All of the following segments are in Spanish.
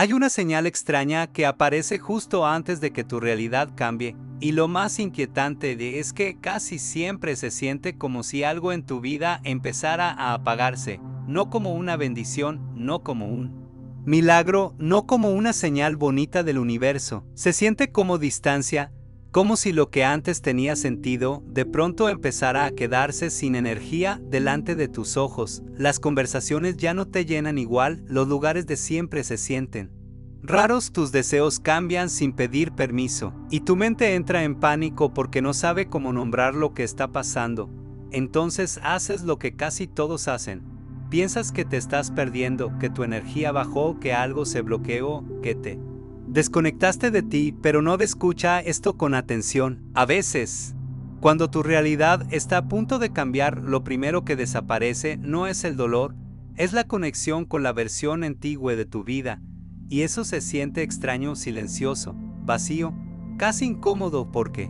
Hay una señal extraña que aparece justo antes de que tu realidad cambie, y lo más inquietante es que casi siempre se siente como si algo en tu vida empezara a apagarse, no como una bendición, no como un milagro, no como una señal bonita del universo. Se siente como distancia, como si lo que antes tenía sentido, de pronto empezara a quedarse sin energía delante de tus ojos. Las conversaciones ya no te llenan igual, los lugares de siempre se sienten raros, tus deseos cambian sin pedir permiso, y tu mente entra en pánico porque no sabe cómo nombrar lo que está pasando. Entonces haces lo que casi todos hacen. Piensas que te estás perdiendo, que tu energía bajó, que algo se bloqueó, que te desconectaste de ti, pero no escucha esto con atención. A veces, cuando tu realidad está a punto de cambiar, lo primero que desaparece no es el dolor, es la conexión con la versión antigua de tu vida, y eso se siente extraño, silencioso, vacío, casi incómodo porque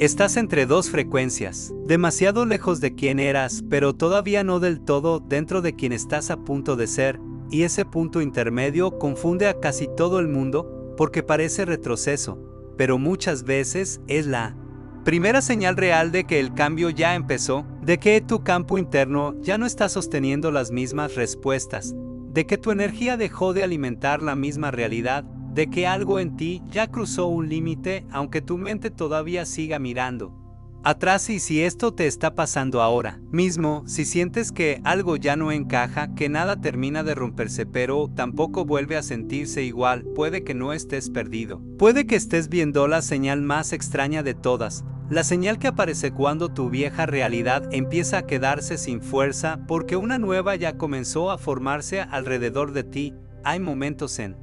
estás entre dos frecuencias, demasiado lejos de quien eras, pero todavía no del todo dentro de quien estás a punto de ser, y ese punto intermedio confunde a casi todo el mundo, porque parece retroceso, pero muchas veces es la primera señal real de que el cambio ya empezó, de que tu campo interno ya no está sosteniendo las mismas respuestas, de que tu energía dejó de alimentar la misma realidad, de que algo en ti ya cruzó un límite, aunque tu mente todavía siga mirando atrás. Y si esto te está pasando ahora mismo, si sientes que algo ya no encaja, que nada termina de romperse pero tampoco vuelve a sentirse igual, puede que no estés perdido. Puede que estés viendo la señal más extraña de todas, la señal que aparece cuando tu vieja realidad empieza a quedarse sin fuerza porque una nueva ya comenzó a formarse alrededor de ti. Hay momentos en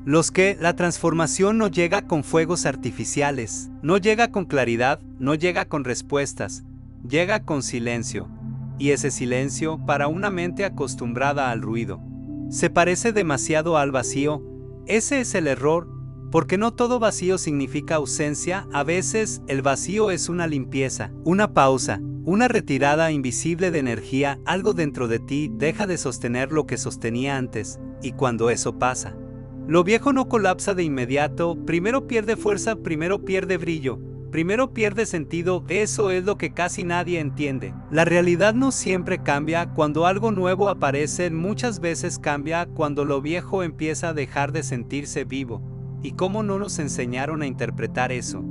los que la transformación no llega con fuegos artificiales, no llega con claridad, no llega con respuestas, llega con silencio. Y ese silencio, para una mente acostumbrada al ruido, se parece demasiado al vacío. Ese es el error, porque no todo vacío significa ausencia. A veces el vacío es una limpieza, una pausa, una retirada invisible de energía. Algo dentro de ti deja de sostener lo que sostenía antes, y cuando eso pasa, lo viejo no colapsa de inmediato, primero pierde fuerza, primero pierde brillo, primero pierde sentido. Eso es lo que casi nadie entiende. La realidad no siempre cambia cuando algo nuevo aparece, muchas veces cambia cuando lo viejo empieza a dejar de sentirse vivo. ¿Y cómo no nos enseñaron a interpretar eso?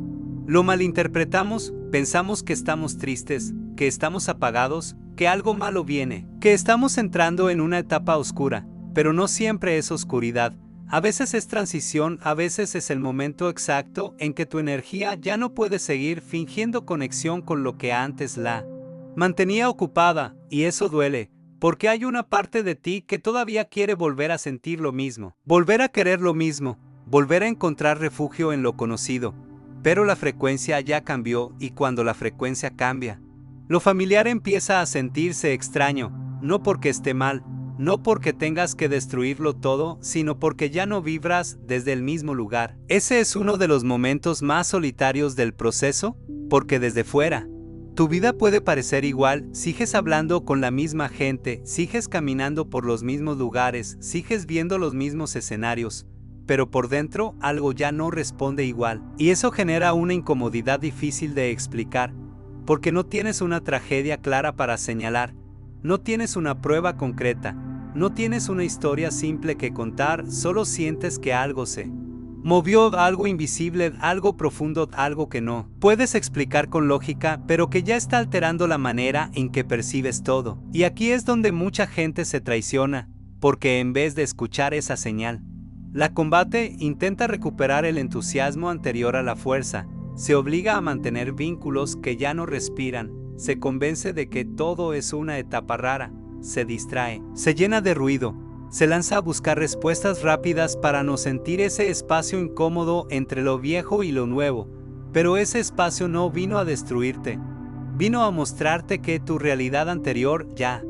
Lo malinterpretamos, pensamos que estamos tristes, que estamos apagados, que algo malo viene, que estamos entrando en una etapa oscura, pero no siempre es oscuridad. A veces es transición, a veces es el momento exacto en que tu energía ya no puede seguir fingiendo conexión con lo que antes la mantenía ocupada, y eso duele, porque hay una parte de ti que todavía quiere volver a sentir lo mismo, volver a querer lo mismo, volver a encontrar refugio en lo conocido. Pero la frecuencia ya cambió, y cuando la frecuencia cambia, lo familiar empieza a sentirse extraño, no porque esté mal, no porque tengas que destruirlo todo, sino porque ya no vibras desde el mismo lugar. Ese es uno de los momentos más solitarios del proceso, porque desde fuera, tu vida puede parecer igual, sigues hablando con la misma gente, sigues caminando por los mismos lugares, sigues viendo los mismos escenarios, pero por dentro algo ya no responde igual. Y eso genera una incomodidad difícil de explicar, porque no tienes una tragedia clara para señalar, no tienes una prueba concreta, no tienes una historia simple que contar, solo sientes que algo se movió, algo invisible, algo profundo, algo que no puedes explicar con lógica, pero que ya está alterando la manera en que percibes todo. Y aquí es donde mucha gente se traiciona, porque en vez de escuchar esa señal, la combate, intenta recuperar el entusiasmo anterior a la fuerza, se obliga a mantener vínculos que ya no respiran, se convence de que todo es una etapa rara, se distrae, se llena de ruido, se lanza a buscar respuestas rápidas para no sentir ese espacio incómodo entre lo viejo y lo nuevo. Pero ese espacio no vino a destruirte, vino a mostrarte que tu realidad anterior ya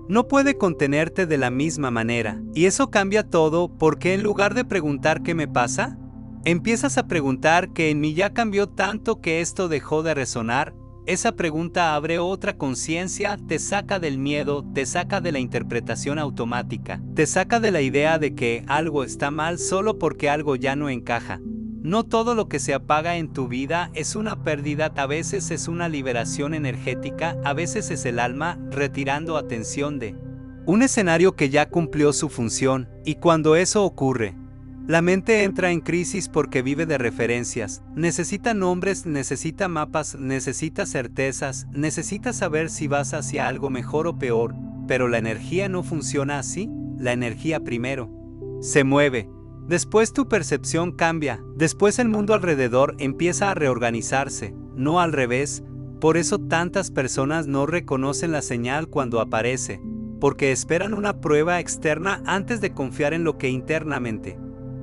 no puede contenerte de la misma manera. Y eso cambia todo, porque en lugar de preguntar ¿qué me pasa?, empiezas a preguntar ¿qué en mí ya cambió tanto que esto dejó de resonar? Esa pregunta abre otra conciencia, te saca del miedo, te saca de la interpretación automática, te saca de la idea de que algo está mal solo porque algo ya no encaja. No todo lo que se apaga en tu vida es una pérdida, a veces es una liberación energética, a veces es el alma retirando atención de un escenario que ya cumplió su función, y cuando eso ocurre, la mente entra en crisis porque vive de referencias, necesita nombres, necesita mapas, necesita certezas, necesita saber si vas hacia algo mejor o peor, pero la energía no funciona así, la energía primero se mueve. Después tu percepción cambia, después el mundo alrededor empieza a reorganizarse, no al revés. Por eso tantas personas no reconocen la señal cuando aparece, porque esperan una prueba externa antes de confiar en lo que internamente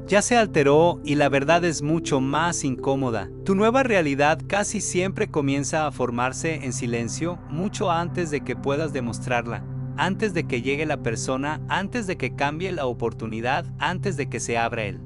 ya se alteró, y la verdad es mucho más incómoda. Tu nueva realidad casi siempre comienza a formarse en silencio mucho antes de que puedas demostrarla, antes de que llegue la persona, antes de que cambie la oportunidad, antes de que se abra el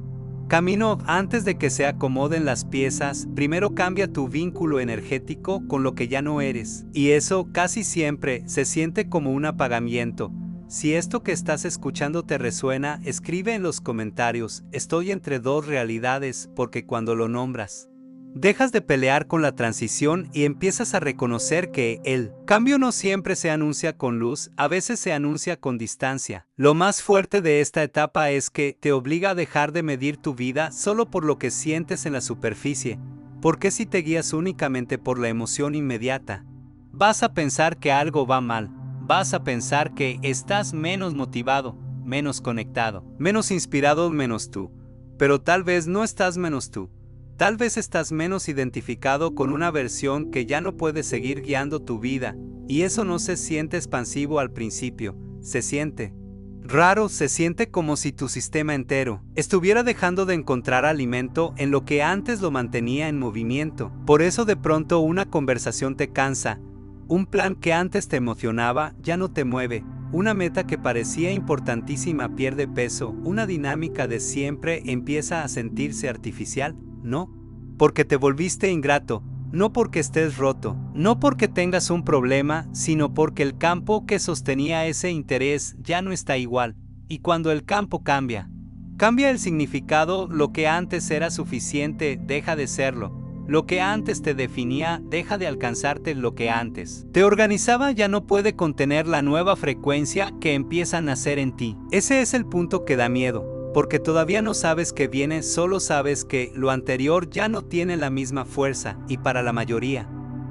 camino, antes de que se acomoden las piezas. Primero cambia tu vínculo energético con lo que ya no eres, y eso casi siempre se siente como un apagamiento. Si esto que estás escuchando te resuena, escribe en los comentarios, estoy entre dos realidades, porque cuando lo nombras, dejas de pelear con la transición y empiezas a reconocer que el cambio no siempre se anuncia con luz, a veces se anuncia con distancia. Lo más fuerte de esta etapa es que te obliga a dejar de medir tu vida solo por lo que sientes en la superficie, porque si te guías únicamente por la emoción inmediata, vas a pensar que algo va mal. Vas a pensar que estás menos motivado, menos conectado, menos inspirado, menos tú. Pero tal vez no estás menos tú. Tal vez estás menos identificado con una versión que ya no puede seguir guiando tu vida, y eso no se siente expansivo al principio, se siente raro, se siente como si tu sistema entero estuviera dejando de encontrar alimento en lo que antes lo mantenía en movimiento. Por eso de pronto una conversación te cansa. Un plan que antes te emocionaba ya no te mueve, una meta que parecía importantísima pierde peso, una dinámica de siempre empieza a sentirse artificial, ¿no? Porque te volviste ingrato, no porque estés roto, no porque tengas un problema, sino porque el campo que sostenía ese interés ya no está igual, y cuando el campo cambia, cambia el significado, lo que antes era suficiente deja de serlo. Lo que antes te definía deja de alcanzarte, lo que antes te organizaba ya no puede contener la nueva frecuencia que empieza a nacer en ti. Ese es el punto que da miedo, porque todavía no sabes qué viene, solo sabes que lo anterior ya no tiene la misma fuerza, y para la mayoría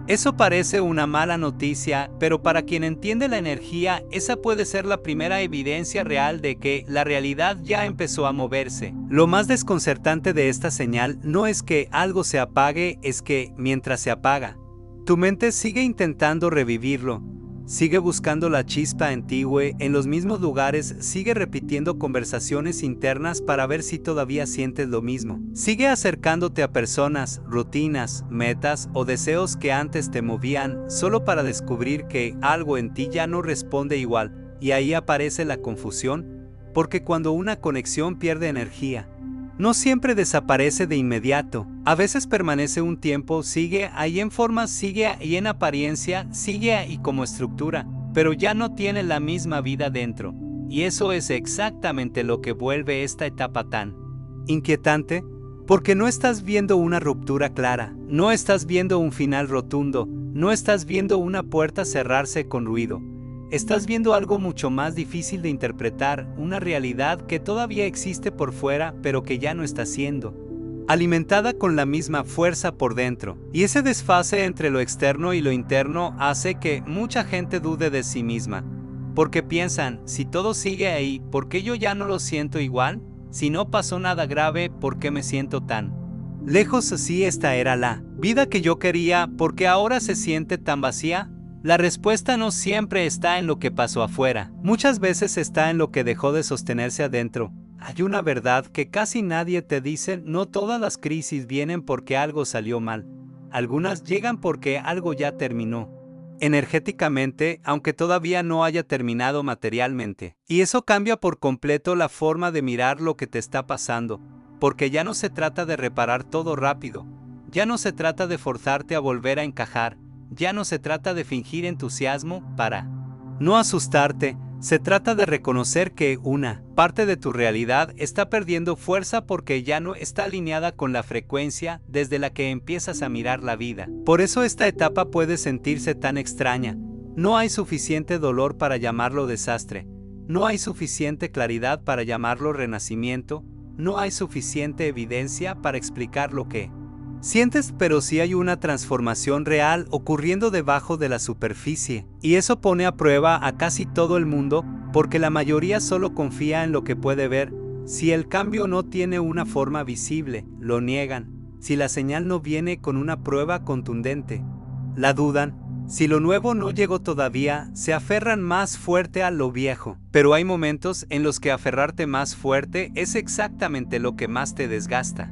eso parece una mala noticia, pero para quien entiende la energía, esa puede ser la primera evidencia real de que la realidad ya empezó a moverse. Lo más desconcertante de esta señal no es que algo se apague, es que, mientras se apaga, tu mente sigue intentando revivirlo. Sigue buscando la chispa antigua en los mismos lugares, sigue repitiendo conversaciones internas para ver si todavía sientes lo mismo. Sigue acercándote a personas, rutinas, metas o deseos que antes te movían, solo para descubrir que algo en ti ya no responde igual, y ahí aparece la confusión, porque cuando una conexión pierde energía, no siempre desaparece de inmediato, a veces permanece un tiempo, sigue ahí en forma, sigue ahí en apariencia, sigue ahí como estructura, pero ya no tiene la misma vida dentro. Y eso es exactamente lo que vuelve esta etapa tan inquietante, porque no estás viendo una ruptura clara, no estás viendo un final rotundo, no estás viendo una puerta cerrarse con ruido. Estás viendo algo mucho más difícil de interpretar, una realidad que todavía existe por fuera, pero que ya no está siendo alimentada con la misma fuerza por dentro. Y ese desfase entre lo externo y lo interno hace que mucha gente dude de sí misma, porque piensan, si todo sigue ahí, ¿por qué yo ya no lo siento igual? Si no pasó nada grave, ¿por qué me siento tan lejos? Si esta era la vida que yo quería, ¿por qué ahora se siente tan vacía? La respuesta no siempre está en lo que pasó afuera, muchas veces está en lo que dejó de sostenerse adentro. Hay una verdad que casi nadie te dice, no todas las crisis vienen porque algo salió mal. Algunas llegan porque algo ya terminó energéticamente, aunque todavía no haya terminado materialmente. Y eso cambia por completo la forma de mirar lo que te está pasando, porque ya no se trata de reparar todo rápido, ya no se trata de forzarte a volver a encajar, ya no se trata de fingir entusiasmo para no asustarte, se trata de reconocer que una parte de tu realidad está perdiendo fuerza porque ya no está alineada con la frecuencia desde la que empiezas a mirar la vida. Por eso esta etapa puede sentirse tan extraña. No hay suficiente dolor para llamarlo desastre. No hay suficiente claridad para llamarlo renacimiento. No hay suficiente evidencia para explicar lo que sientes, pero sí hay una transformación real ocurriendo debajo de la superficie. Y eso pone a prueba a casi todo el mundo, porque la mayoría solo confía en lo que puede ver. Si el cambio no tiene una forma visible, lo niegan. Si la señal no viene con una prueba contundente, la dudan. Si lo nuevo no llegó todavía, se aferran más fuerte a lo viejo. Pero hay momentos en los que aferrarte más fuerte es exactamente lo que más te desgasta.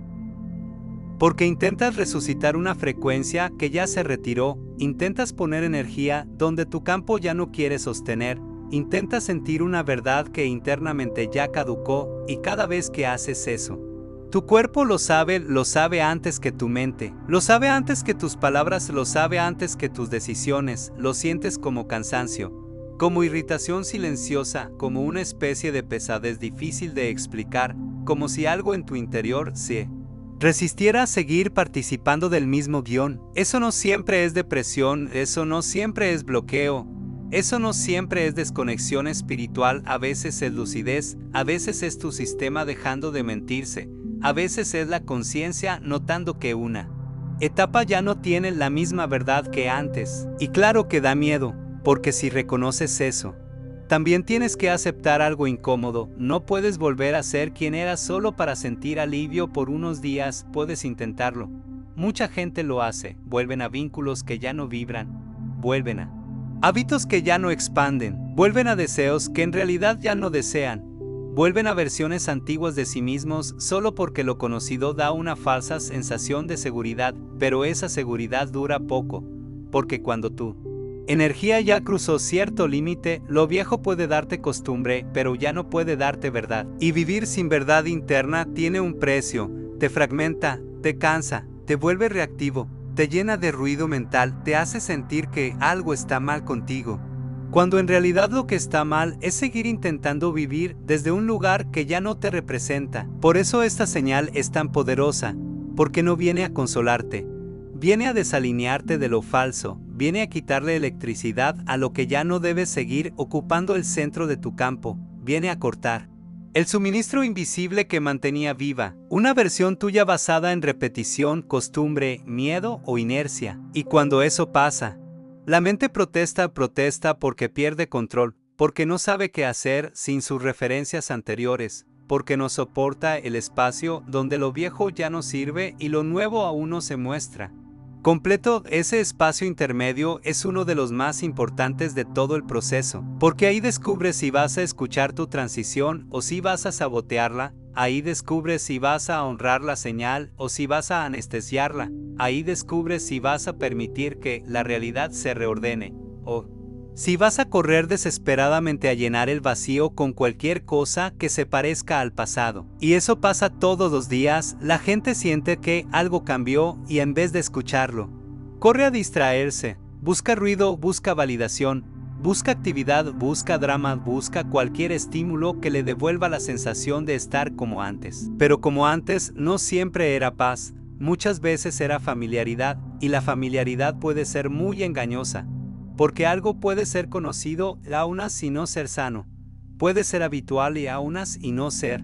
Porque intentas resucitar una frecuencia que ya se retiró, intentas poner energía donde tu campo ya no quiere sostener, intentas sentir una verdad que internamente ya caducó, y cada vez que haces eso, tu cuerpo lo sabe antes que tu mente, lo sabe antes que tus palabras, lo sabe antes que tus decisiones, lo sientes como cansancio, como irritación silenciosa, como una especie de pesadez difícil de explicar, como si algo en tu interior se resistiera a seguir participando del mismo guión. Eso no siempre es depresión, eso no siempre es bloqueo, eso no siempre es desconexión espiritual, a veces es lucidez, a veces es tu sistema dejando de mentirse, a veces es la conciencia notando que una etapa ya no tiene la misma verdad que antes. Y claro que da miedo, porque si reconoces eso, también tienes que aceptar algo incómodo. No puedes volver a ser quien eras solo para sentir alivio por unos días. Puedes intentarlo. Mucha gente lo hace. Vuelven a vínculos que ya no vibran. Vuelven a hábitos que ya no expanden. Vuelven a deseos que en realidad ya no desean. Vuelven a versiones antiguas de sí mismos solo porque lo conocido da una falsa sensación de seguridad, pero esa seguridad dura poco, porque cuando tú energía ya cruzó cierto límite, lo viejo puede darte costumbre, pero ya no puede darte verdad. Y vivir sin verdad interna tiene un precio, te fragmenta, te cansa, te vuelve reactivo, te llena de ruido mental, te hace sentir que algo está mal contigo. Cuando en realidad lo que está mal es seguir intentando vivir desde un lugar que ya no te representa. Por eso esta señal es tan poderosa, porque no viene a consolarte. Viene a desalinearte de lo falso, viene a quitarle electricidad a lo que ya no debes seguir ocupando el centro de tu campo, viene a cortar el suministro invisible que mantenía viva, una versión tuya basada en repetición, costumbre, miedo o inercia. Y cuando eso pasa, la mente protesta porque pierde control, porque no sabe qué hacer sin sus referencias anteriores, porque no soporta el espacio donde lo viejo ya no sirve y lo nuevo aún no se muestra completo. Ese espacio intermedio es uno de los más importantes de todo el proceso, porque ahí descubres si vas a escuchar tu transición o si vas a sabotearla, ahí descubres si vas a honrar la señal o si vas a anestesiarla, ahí descubres si vas a permitir que la realidad se reordene, o si vas a correr desesperadamente a llenar el vacío con cualquier cosa que se parezca al pasado. Y eso pasa todos los días. La gente siente que algo cambió y en vez de escucharlo, corre a distraerse, busca ruido, busca validación, busca actividad, busca drama, busca cualquier estímulo que le devuelva la sensación de estar como antes. Pero como antes no siempre era paz, muchas veces era familiaridad, y la familiaridad puede ser muy engañosa. Porque algo puede ser conocido aún así no ser sano, puede ser habitual y aún así no ser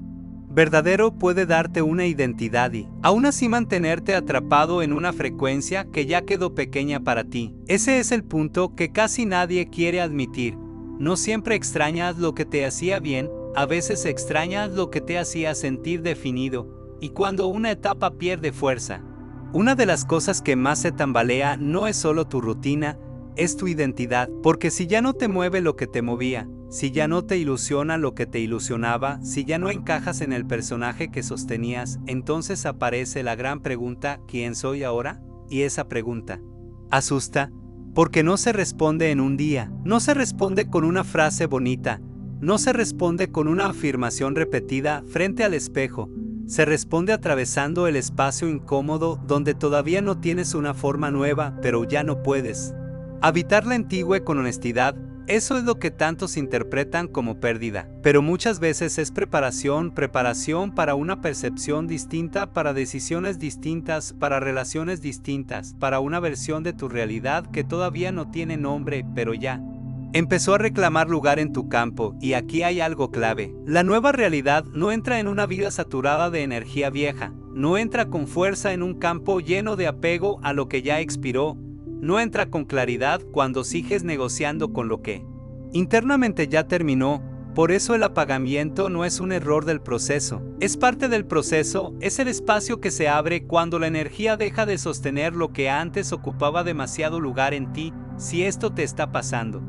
verdadero, puede darte una identidad y aún así mantenerte atrapado en una frecuencia que ya quedó pequeña para ti. Ese es el punto que casi nadie quiere admitir. No siempre extrañas lo que te hacía bien, a veces extrañas lo que te hacía sentir definido, y cuando una etapa pierde fuerza, una de las cosas que más se tambalea no es solo tu rutina, es tu identidad, porque si ya no te mueve lo que te movía, si ya no te ilusiona lo que te ilusionaba, si ya no encajas en el personaje que sostenías, entonces aparece la gran pregunta: ¿quién soy ahora? Y esa pregunta asusta, porque no se responde en un día, no se responde con una frase bonita, no se responde con una afirmación repetida frente al espejo, se responde atravesando el espacio incómodo donde todavía no tienes una forma nueva, pero ya no puedes Habitar la antigua con honestidad, eso es lo que tantos interpretan como pérdida, pero muchas veces es preparación para una percepción distinta, para decisiones distintas, para relaciones distintas, para una versión de tu realidad que todavía no tiene nombre, pero ya empezó a reclamar lugar en tu campo, y aquí hay algo clave. La nueva realidad no entra en una vida saturada de energía vieja, no entra con fuerza en un campo lleno de apego a lo que ya expiró, no entra con claridad cuando sigues negociando con lo que internamente ya terminó. Por eso el apagamiento no es un error del proceso, es parte del proceso, es el espacio que se abre cuando la energía deja de sostener lo que antes ocupaba demasiado lugar en ti. Si esto te está pasando,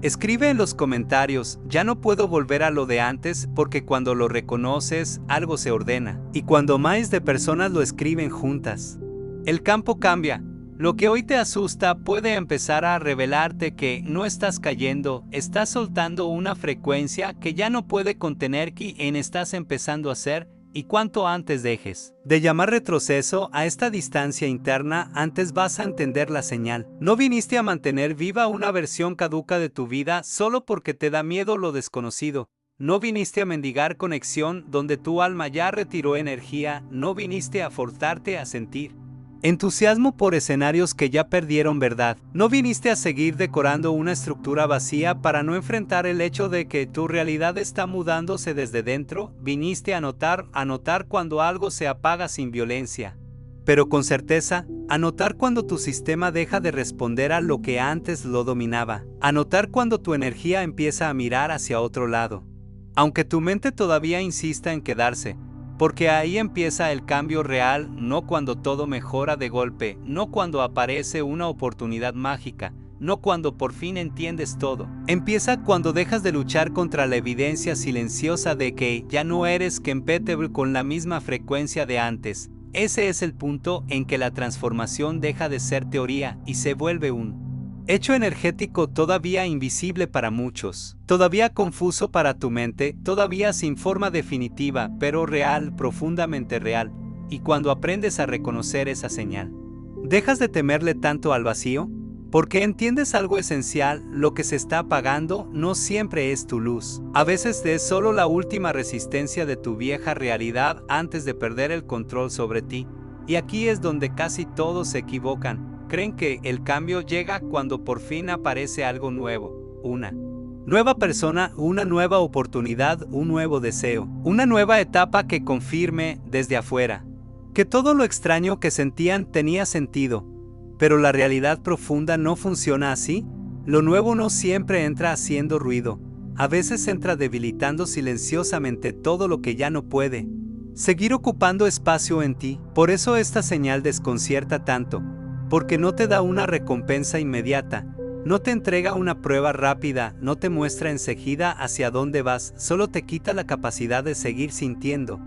escribe en los comentarios, ya no puedo volver a lo de antes, porque cuando lo reconoces, algo se ordena. Y cuando más de personas lo escriben juntas, el campo cambia. Lo que hoy te asusta puede empezar a revelarte que no estás cayendo, estás soltando una frecuencia que ya no puede contener quien estás empezando a ser. Y cuanto antes dejes de llamar retroceso a esta distancia interna, antes vas a entender la señal. No viniste a mantener viva una versión caduca de tu vida solo porque te da miedo lo desconocido. No viniste a mendigar conexión donde tu alma ya retiró energía, no viniste a forzarte a sentir entusiasmo por escenarios que ya perdieron verdad. No viniste a seguir decorando una estructura vacía para no enfrentar el hecho de que tu realidad está mudándose desde dentro. Viniste a notar cuando algo se apaga sin violencia, pero con certeza, a notar cuando tu sistema deja de responder a lo que antes lo dominaba, a notar cuando tu energía empieza a mirar hacia otro lado. Aunque tu mente todavía insista en quedarse, porque ahí empieza el cambio real, no cuando todo mejora de golpe, no cuando aparece una oportunidad mágica, no cuando por fin entiendes todo. Empieza cuando dejas de luchar contra la evidencia silenciosa de que ya no eres compatible con la misma frecuencia de antes. Ese es el punto en que la transformación deja de ser teoría y se vuelve un hecho energético todavía invisible para muchos, todavía confuso para tu mente, todavía sin forma definitiva, pero real, profundamente real. Y cuando aprendes a reconocer esa señal, dejas de temerle tanto al vacío, porque entiendes algo esencial: lo que se está apagando no siempre es tu luz. A veces es solo la última resistencia de tu vieja realidad antes de perder el control sobre ti. Y aquí es donde casi todos se equivocan. Creen que el cambio llega cuando por fin aparece algo nuevo, una nueva persona, una nueva oportunidad, un nuevo deseo, una nueva etapa que confirme desde afuera que todo lo extraño que sentían tenía sentido. Pero la realidad profunda no funciona así. Lo nuevo no siempre entra haciendo ruido, a veces entra debilitando silenciosamente todo lo que ya no puede seguir ocupando espacio en ti. Por eso esta señal desconcierta tanto, porque no te da una recompensa inmediata, no te entrega una prueba rápida, no te muestra enseguida hacia dónde vas, solo te quita la capacidad de seguir sintiendo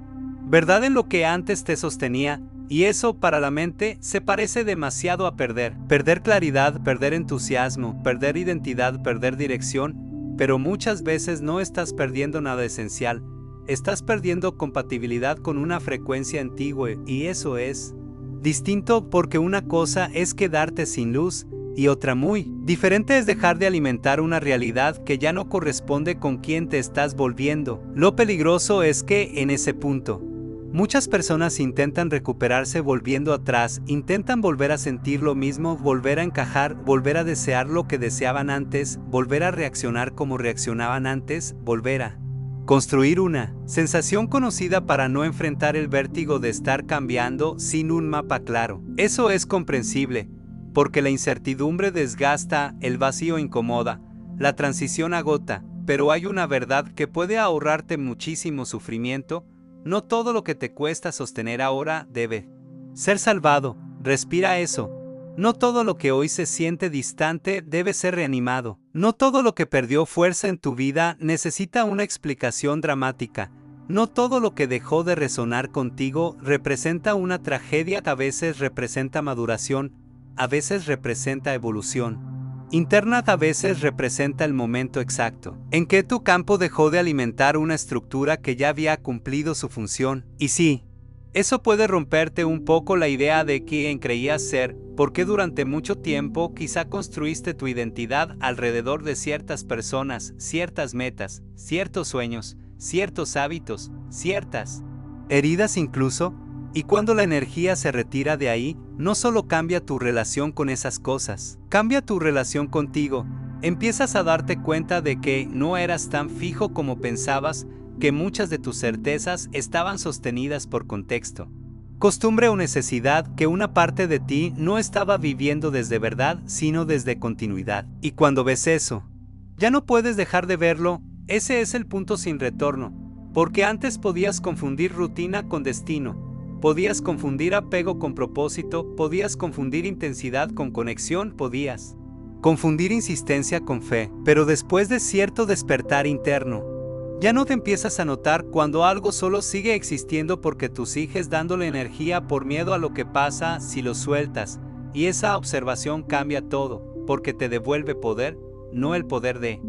verdad en lo que antes te sostenía, y eso para la mente se parece demasiado a perder claridad, perder entusiasmo, perder identidad, perder dirección. Pero muchas veces no estás perdiendo nada esencial, estás perdiendo compatibilidad con una frecuencia antigua, y eso es distinto, porque una cosa es quedarte sin luz y otra muy diferente es dejar de alimentar una realidad que ya no corresponde con quien te estás volviendo. Lo peligroso es que en ese punto muchas personas intentan recuperarse volviendo atrás, intentan volver a sentir lo mismo, volver a encajar, volver a desear lo que deseaban antes, volver a reaccionar como reaccionaban antes, volver a construir una sensación conocida para no enfrentar el vértigo de estar cambiando sin un mapa claro. Eso es comprensible, porque la incertidumbre desgasta, el vacío incomoda, la transición agota, pero hay una verdad que puede ahorrarte muchísimo sufrimiento. No todo lo que te cuesta sostener ahora debe ser salvado. Respira eso. No todo lo que hoy se siente distante debe ser reanimado. No todo lo que perdió fuerza en tu vida necesita una explicación dramática. No todo lo que dejó de resonar contigo representa una tragedia. A veces representa maduración, a veces representa evolución interna, a veces representa el momento exacto en que tu campo dejó de alimentar una estructura que ya había cumplido su función. Y sí, Eso puede romperte un poco la idea de quién creías ser, porque durante mucho tiempo quizá construiste tu identidad alrededor de ciertas personas, ciertas metas, ciertos sueños, ciertos hábitos, ciertas heridas incluso, y cuando la energía se retira de ahí, no solo cambia tu relación con esas cosas, cambia tu relación contigo. Empiezas a darte cuenta de que no eras tan fijo como pensabas, que muchas de tus certezas estaban sostenidas por contexto, costumbre o necesidad, que una parte de ti no estaba viviendo desde verdad, sino desde continuidad. Y cuando ves eso, ya no puedes dejar de verlo. Ese es el punto sin retorno, porque antes podías confundir rutina con destino, podías confundir apego con propósito, podías confundir intensidad con conexión, podías confundir insistencia con fe, pero después de cierto despertar interno, ya no te empiezas a notar cuando algo solo sigue existiendo porque tú sigues dándole energía por miedo a lo que pasa si lo sueltas, y esa observación cambia todo, porque te devuelve poder, no el poder de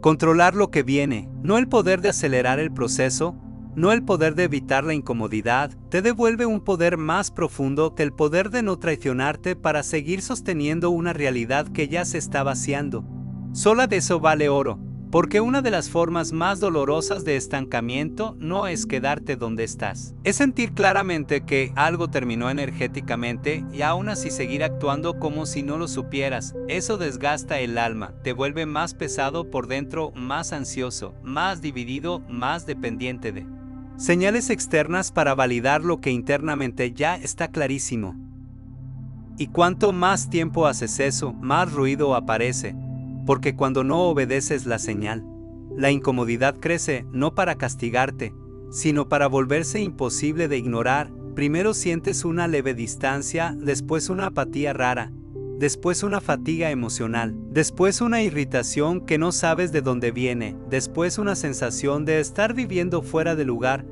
controlar lo que viene, no el poder de acelerar el proceso, no el poder de evitar la incomodidad, te devuelve un poder más profundo que el poder de no traicionarte para seguir sosteniendo una realidad que ya se está vaciando. Sola de eso vale oro, porque una de las formas más dolorosas de estancamiento no es quedarte donde estás, es sentir claramente que algo terminó energéticamente y aún así seguir actuando como si no lo supieras. Eso desgasta el alma, te vuelve más pesado por dentro, más ansioso, más dividido, más dependiente de señales externas para validar lo que internamente ya está clarísimo. Y cuanto más tiempo haces eso, más ruido aparece, porque cuando no obedeces la señal, la incomodidad crece no para castigarte, sino para volverse imposible de ignorar. Primero sientes una leve distancia, después una apatía rara, después una fatiga emocional, después una irritación que no sabes de dónde viene, después una sensación de estar viviendo fuera de lugar.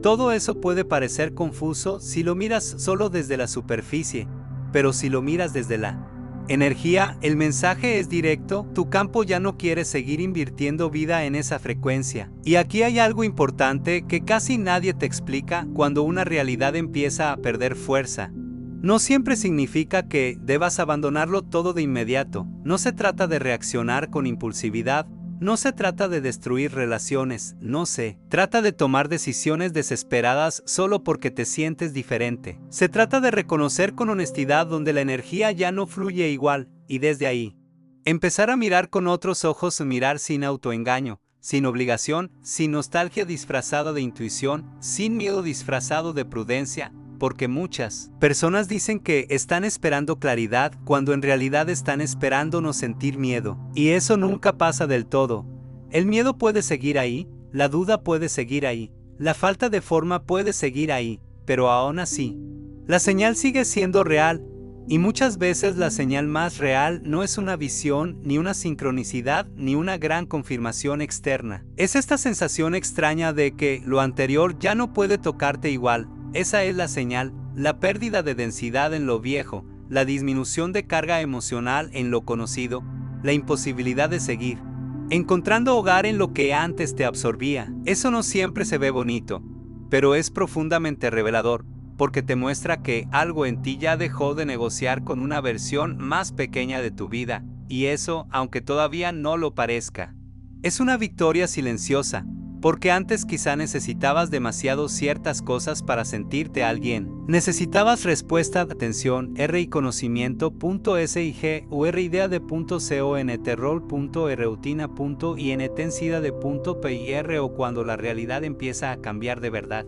Todo eso puede parecer confuso si lo miras solo desde la superficie, pero si lo miras desde la energía, el mensaje es directo. Tu campo ya no quiere seguir invirtiendo vida en esa frecuencia. Y aquí hay algo importante que casi nadie te explica: cuando una realidad empieza a perder fuerza, no siempre significa que debas abandonarlo todo de inmediato. No se trata de reaccionar con impulsividad, no se trata de destruir relaciones, no se trata de tomar decisiones desesperadas solo porque te sientes diferente. Se trata de reconocer con honestidad donde la energía ya no fluye igual, y desde ahí empezar a mirar con otros ojos, mirar sin autoengaño, sin obligación, sin nostalgia disfrazada de intuición, sin miedo disfrazado de prudencia. Porque muchas personas dicen que están esperando claridad cuando en realidad están esperando no sentir miedo. Y eso nunca pasa del todo. El miedo puede seguir ahí, la duda puede seguir ahí, la falta de forma puede seguir ahí, pero aún así, la señal sigue siendo real. Y muchas veces la señal más real no es una visión, ni una sincronicidad, ni una gran confirmación externa. Es esta sensación extraña de que lo anterior ya no puede tocarte igual. Esa es la señal, la pérdida de densidad en lo viejo, la disminución de carga emocional en lo conocido, la imposibilidad de seguir encontrando hogar en lo que antes te absorbía. Eso no siempre se ve bonito, pero es profundamente revelador, porque te muestra que algo en ti ya dejó de negociar con una versión más pequeña de tu vida, y eso, aunque todavía no lo parezca, es una victoria silenciosa. Porque antes quizá necesitabas demasiado ciertas cosas para sentirte alguien. Necesitabas respuesta, atención, y conocimiento.sig, idea de .control, rutina.intensida de .pir, o cuando la realidad empieza a cambiar de verdad.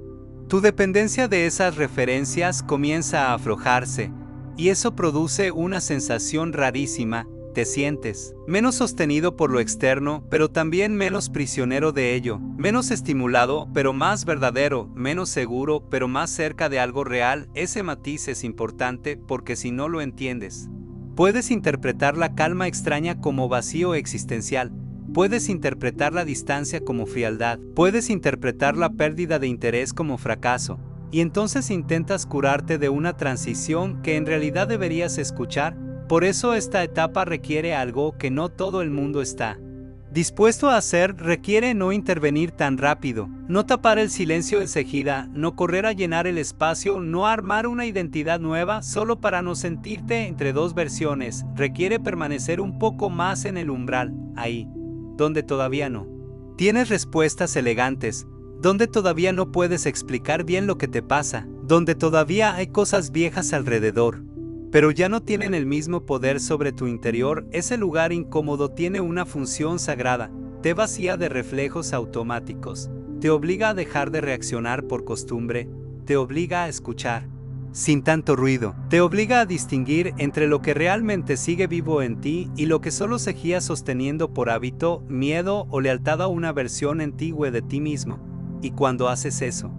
Tu dependencia de esas referencias comienza a aflojarse, y eso produce una sensación rarísima. Te sientes menos sostenido por lo externo, pero también menos prisionero de ello, menos estimulado, pero más verdadero, menos seguro, pero más cerca de algo real. Ese matiz es importante porque si no lo entiendes, puedes interpretar la calma extraña como vacío existencial, puedes interpretar la distancia como frialdad, puedes interpretar la pérdida de interés como fracaso, y entonces intentas curarte de una transición que en realidad deberías escuchar. Por eso esta etapa requiere algo que no todo el mundo está Dispuesto a hacer requiere no intervenir tan rápido, no tapar el silencio enseguida, no correr a llenar el espacio, no armar una identidad nueva solo para no sentirte entre dos versiones, requiere permanecer un poco más en el umbral, ahí, donde todavía no tienes respuestas elegantes, donde todavía no puedes explicar bien lo que te pasa, donde todavía hay cosas viejas alrededor, pero ya no tienen el mismo poder sobre tu interior. Ese lugar incómodo tiene una función sagrada, te vacía de reflejos automáticos, te obliga a dejar de reaccionar por costumbre, te obliga a escuchar sin tanto ruido, te obliga a distinguir entre lo que realmente sigue vivo en ti y lo que solo seguía sosteniendo por hábito, miedo o lealtad a una versión antigua de ti mismo. Y cuando haces eso,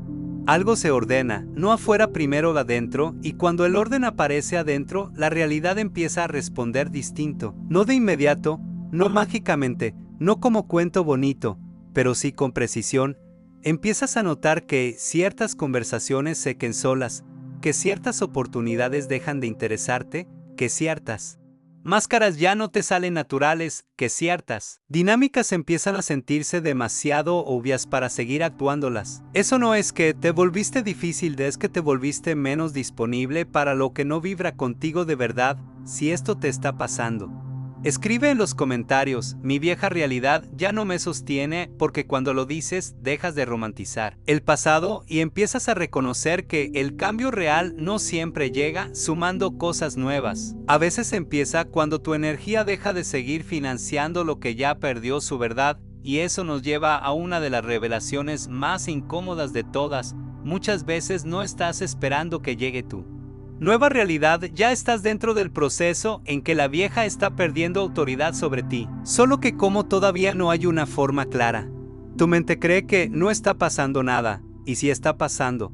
algo se ordena, no afuera primero adentro, y cuando el orden aparece adentro, la realidad empieza a responder distinto, no de inmediato, no mágicamente, no como cuento bonito, pero sí con precisión. Empiezas a notar que ciertas conversaciones se quedan solas, que ciertas oportunidades dejan de interesarte, que ciertas máscaras ya no te salen naturales, que ciertas dinámicas empiezan a sentirse demasiado obvias para seguir actuándolas. Eso no es que te volviste difícil, es que te volviste menos disponible para lo que no vibra contigo de verdad. Si esto te está pasando, escribe en los comentarios: mi vieja realidad ya no me sostiene, porque cuando lo dices dejas de romantizar el pasado y empiezas a reconocer que el cambio real no siempre llega sumando cosas nuevas. A veces empieza cuando tu energía deja de seguir financiando lo que ya perdió su verdad, y eso nos lleva a una de las revelaciones más incómodas de todas. Muchas veces no estás esperando que llegue tú nueva realidad, ya estás dentro del proceso en que la vieja está perdiendo autoridad sobre ti, solo que como todavía no hay una forma clara. Tu mente cree que no está pasando nada, y si está pasando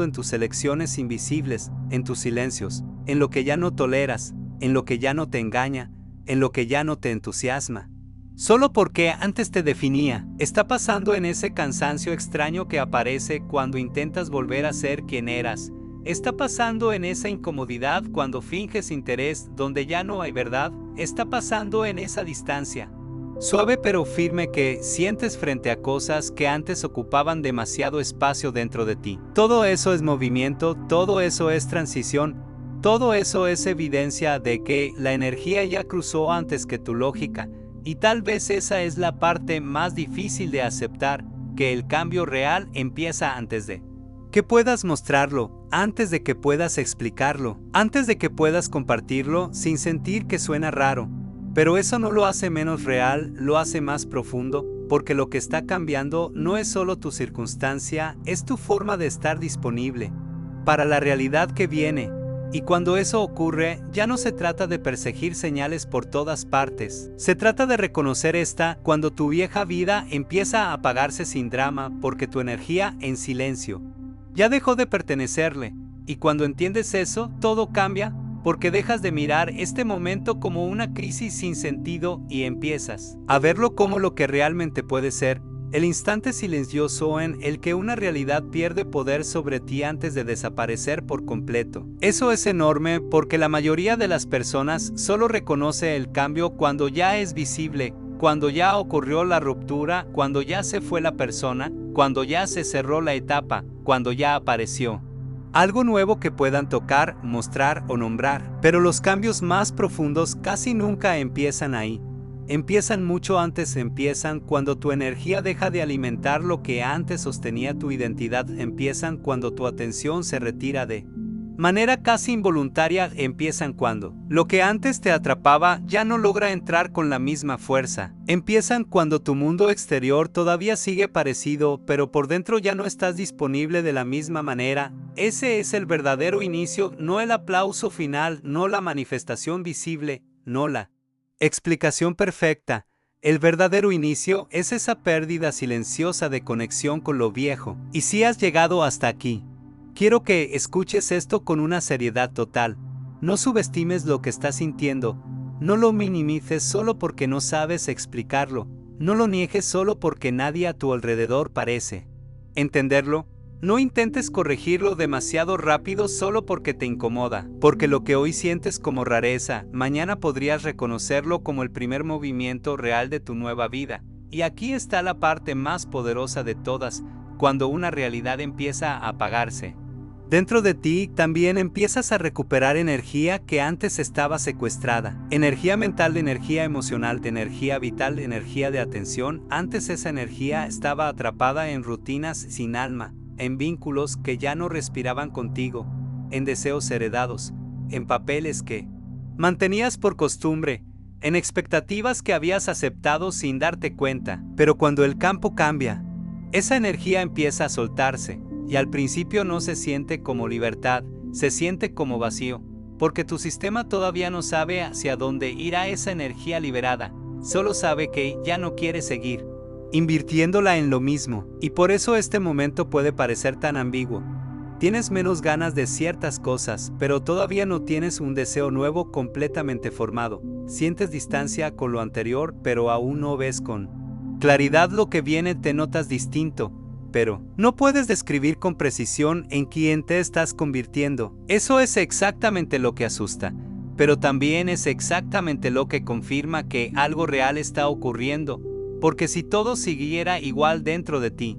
en tus elecciones invisibles, en tus silencios, en lo que ya no toleras, en lo que ya no te engaña, en lo que ya no te entusiasma. Solo porque antes te definía, está pasando en ese cansancio extraño que aparece cuando intentas volver a ser quien eras. Está pasando en esa incomodidad cuando finges interés donde ya no hay verdad. Está pasando en esa distancia suave pero firme que sientes frente a cosas que antes ocupaban demasiado espacio dentro de ti. Todo eso es movimiento, todo eso es transición, todo eso es evidencia de que la energía ya cruzó antes que tu lógica, y tal vez esa es la parte más difícil de aceptar, que el cambio real empieza antes de que puedas mostrarlo, antes de que puedas explicarlo, antes de que puedas compartirlo sin sentir que suena raro. Pero eso no lo hace menos real, lo hace más profundo, porque lo que está cambiando no es solo tu circunstancia, es tu forma de estar disponible para la realidad que viene. Y cuando eso ocurre, ya no se trata de perseguir señales por todas partes. Se trata de reconocer cuando tu vieja vida empieza a apagarse sin drama, porque tu energía en silencio ya dejó de pertenecerle, y cuando entiendes eso, todo cambia, porque dejas de mirar este momento como una crisis sin sentido y empiezas a verlo como lo que realmente puede ser, el instante silencioso en el que una realidad pierde poder sobre ti antes de desaparecer por completo. Eso es enorme porque la mayoría de las personas solo reconoce el cambio cuando ya es visible, cuando ya ocurrió la ruptura, cuando ya se fue la persona, cuando ya se cerró la etapa, cuando ya apareció algo nuevo que puedan tocar, mostrar o nombrar. Pero los cambios más profundos casi nunca empiezan ahí. Empiezan mucho antes, empiezan cuando tu energía deja de alimentar lo que antes sostenía tu identidad, empiezan cuando tu atención se retira de manera casi involuntaria, empiezan cuando lo que antes te atrapaba ya no logra entrar con la misma fuerza. Empiezan cuando tu mundo exterior todavía sigue parecido, pero por dentro ya no estás disponible de la misma manera. Ese es el verdadero inicio, no el aplauso final, no la manifestación visible, no la explicación perfecta. El verdadero inicio es esa pérdida silenciosa de conexión con lo viejo. Y si has llegado hasta aquí, quiero que escuches esto con una seriedad total. No subestimes lo que estás sintiendo, no lo minimices solo porque no sabes explicarlo, no lo niegues solo porque nadie a tu alrededor parece entenderlo. No intentes corregirlo demasiado rápido solo porque te incomoda, porque lo que hoy sientes como rareza, mañana podrías reconocerlo como el primer movimiento real de tu nueva vida. Y aquí está la parte más poderosa de todas, cuando una realidad empieza a apagarse. Dentro de ti también empiezas a recuperar energía que antes estaba secuestrada. Energía mental, de energía emocional, de energía vital, de energía de atención. Antes esa energía estaba atrapada en rutinas sin alma, en vínculos que ya no respiraban contigo, en deseos heredados, en papeles que mantenías por costumbre, en expectativas que habías aceptado sin darte cuenta. Pero cuando el campo cambia, esa energía empieza a soltarse. Y al principio no se siente como libertad, se siente como vacío, porque tu sistema todavía no sabe hacia dónde irá esa energía liberada, solo sabe que ya no quiere seguir invirtiéndola en lo mismo, y por eso este momento puede parecer tan ambiguo. Tienes menos ganas de ciertas cosas, pero todavía no tienes un deseo nuevo completamente formado. Sientes distancia con lo anterior, pero aún no ves con claridad lo que viene, te notas distinto. Pero no puedes describir con precisión en quién te estás convirtiendo. Eso es exactamente lo que asusta, pero también es exactamente lo que confirma que algo real está ocurriendo, porque si todo siguiera igual dentro de ti,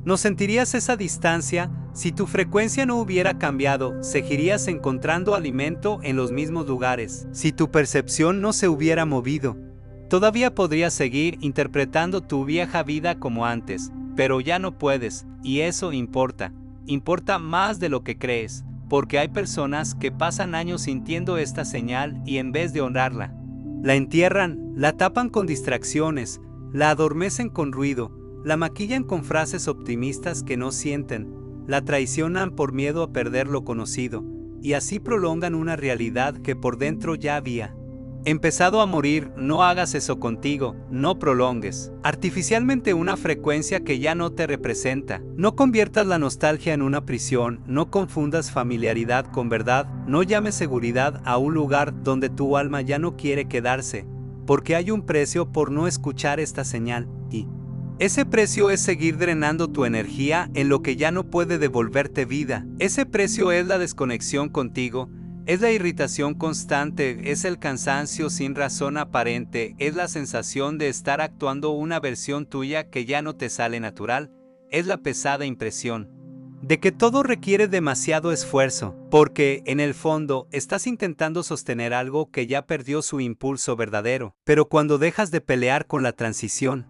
no sentirías esa distancia. Si tu frecuencia no hubiera cambiado, seguirías encontrando alimento en los mismos lugares. Si tu percepción no se hubiera movido, todavía podrías seguir interpretando tu vieja vida como antes. Pero ya no puedes, y eso importa más de lo que crees, porque hay personas que pasan años sintiendo esta señal y en vez de honrarla, la entierran, la tapan con distracciones, la adormecen con ruido, la maquillan con frases optimistas que no sienten, la traicionan por miedo a perder lo conocido, y así prolongan una realidad que por dentro ya había empezado a morir. No hagas eso contigo, no prolongues artificialmente una frecuencia que ya no te representa. No conviertas la nostalgia en una prisión, no confundas familiaridad con verdad, no llames seguridad a un lugar donde tu alma ya no quiere quedarse, porque hay un precio por no escuchar esta señal, y ese precio es seguir drenando tu energía en lo que ya no puede devolverte vida. Ese precio es la desconexión contigo, es la irritación constante, es el cansancio sin razón aparente, es la sensación de estar actuando una versión tuya que ya no te sale natural, es la pesada impresión de que todo requiere demasiado esfuerzo, porque en el fondo estás intentando sostener algo que ya perdió su impulso verdadero. Pero cuando dejas de pelear con la transición,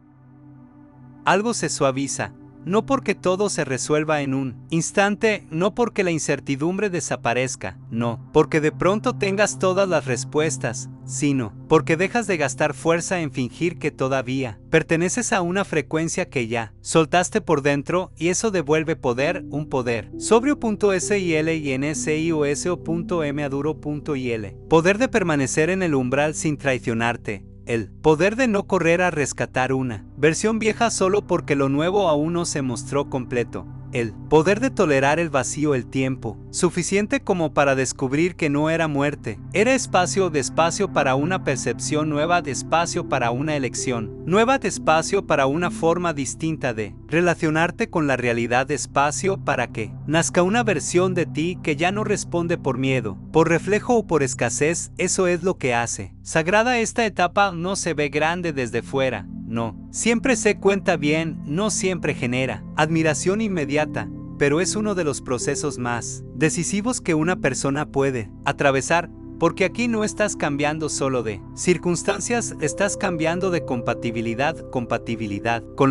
algo se suaviza. No porque todo se resuelva en un instante, no porque la incertidumbre desaparezca, no, porque de pronto tengas todas las respuestas, sino porque dejas de gastar fuerza en fingir que todavía perteneces a una frecuencia que ya soltaste por dentro, y eso devuelve poder, un poder sobrio.sil y nsiuso.maduro.il, poder de permanecer en el umbral sin traicionarte. El poder de no correr a rescatar una versión vieja solo porque lo nuevo aún no se mostró completo. El poder de tolerar el vacío, el tiempo suficiente como para descubrir que no era muerte, era espacio, de espacio para una percepción nueva, de espacio para una elección nueva, de espacio para una forma distinta de relacionarte con la realidad, de espacio para que nazca una versión de ti que ya no responde por miedo, por reflejo o por escasez. Eso es lo que hace sagrada esta etapa. No se ve grande desde fuera, no siempre se cuenta bien, no siempre genera admiración inmediata, pero es uno de los procesos más decisivos que una persona puede atravesar, porque aquí no estás cambiando solo de circunstancias, estás cambiando de compatibilidad con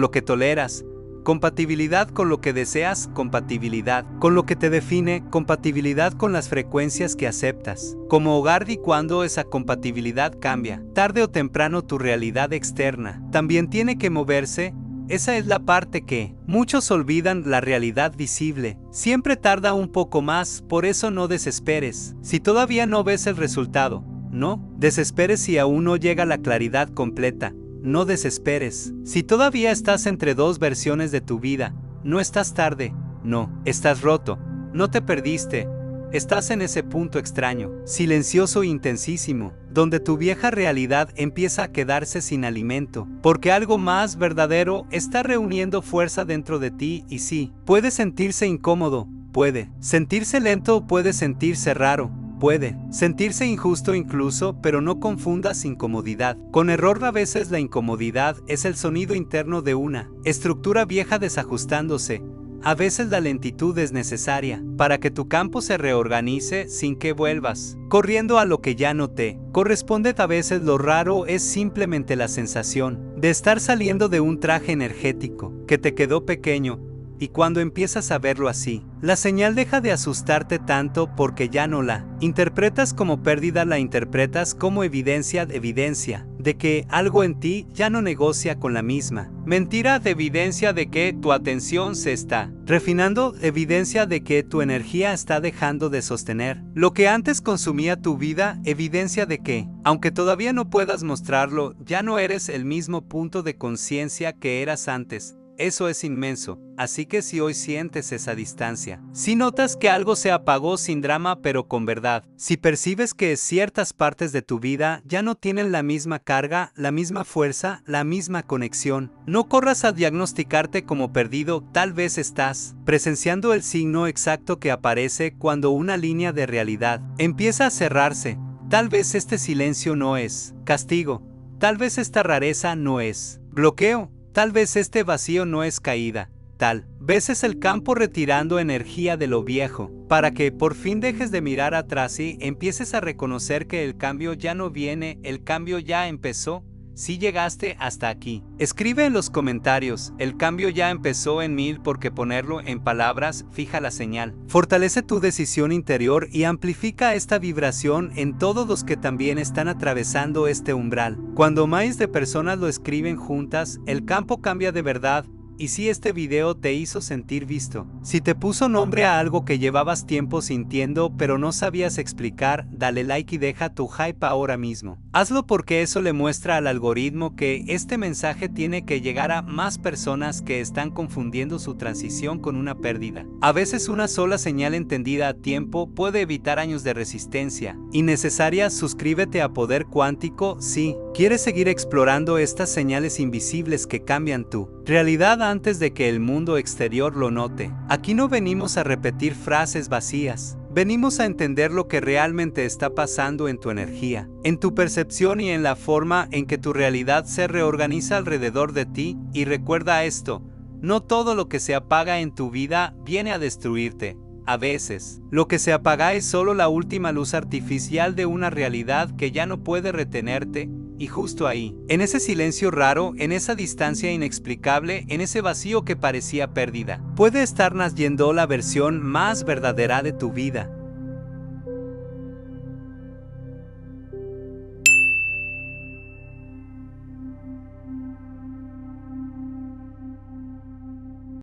lo que toleras, compatibilidad con lo que deseas, compatibilidad con lo que te define, compatibilidad con las frecuencias que aceptas como hogar. Y cuando esa compatibilidad cambia, tarde o temprano tu realidad externa también tiene que moverse. Esa es la parte que muchos olvidan. La realidad visible siempre tarda un poco más, por eso no desesperes si todavía no ves el resultado, no desesperes si aún no llega la claridad completa. No desesperes si todavía estás entre dos versiones de tu vida. No estás tarde, no estás roto, no te perdiste. Estás en ese punto extraño, silencioso e intensísimo, donde tu vieja realidad empieza a quedarse sin alimento, porque algo más verdadero está reuniendo fuerza dentro de ti y sí, puede sentirse incómodo, puede sentirse lento, puede sentirse raro, puede sentirse injusto incluso, pero no confundas incomodidad con error. A veces la incomodidad es el sonido interno de una estructura vieja desajustándose. A veces la lentitud es necesaria para que tu campo se reorganice sin que vuelvas corriendo a lo que ya no te corresponde. A veces lo raro es simplemente la sensación de estar saliendo de un traje energético que te quedó pequeño. Y cuando empiezas a verlo así, la señal deja de asustarte tanto porque ya no la interpretas como pérdida, la interpretas como evidencia de que algo en ti ya no negocia con la misma mentira, de evidencia de que tu atención se está refinando, evidencia de que tu energía está dejando de sostener lo que antes consumía tu vida, evidencia de que, aunque todavía no puedas mostrarlo, ya no eres el mismo punto de conciencia que eras antes. Eso es inmenso, así que si hoy sientes esa distancia, si notas que algo se apagó sin drama pero con verdad, si percibes que ciertas partes de tu vida ya no tienen la misma carga, la misma fuerza, la misma conexión, no corras a diagnosticarte como perdido. Tal vez estás presenciando el signo exacto que aparece cuando una línea de realidad empieza a cerrarse. Tal vez este silencio no es castigo, tal vez esta rareza no es bloqueo. Tal vez este vacío no es caída, tal vez es el campo retirando energía de lo viejo, para que por fin dejes de mirar atrás y empieces a reconocer que el cambio ya no viene, el cambio ya empezó. Si llegaste hasta aquí, escribe en los comentarios, el cambio ya empezó en mí, porque ponerlo en palabras fija la señal. Fortalece tu decisión interior y amplifica esta vibración en todos los que también están atravesando este umbral. Cuando más de personas lo escriben juntas, el campo cambia de verdad. Y si este video te hizo sentir visto, si te puso nombre a algo que llevabas tiempo sintiendo pero no sabías explicar, dale like y deja tu hype ahora mismo. Hazlo porque eso le muestra al algoritmo que este mensaje tiene que llegar a más personas que están confundiendo su transición con una pérdida. A veces una sola señal entendida a tiempo puede evitar años de resistencia innecesaria. Suscríbete a Poder Cuántico si quieres seguir explorando estas señales invisibles que cambian tu realidad antes de que el mundo exterior lo note. Aquí no venimos a repetir frases vacías. Venimos a entender lo que realmente está pasando en tu energía, en tu percepción y en la forma en que tu realidad se reorganiza alrededor de ti. Y recuerda esto, no todo lo que se apaga en tu vida viene a destruirte. A veces, lo que se apaga es solo la última luz artificial de una realidad que ya no puede retenerte. Y justo ahí, en ese silencio raro, en esa distancia inexplicable, en ese vacío que parecía pérdida, puede estar naciendo la versión más verdadera de tu vida.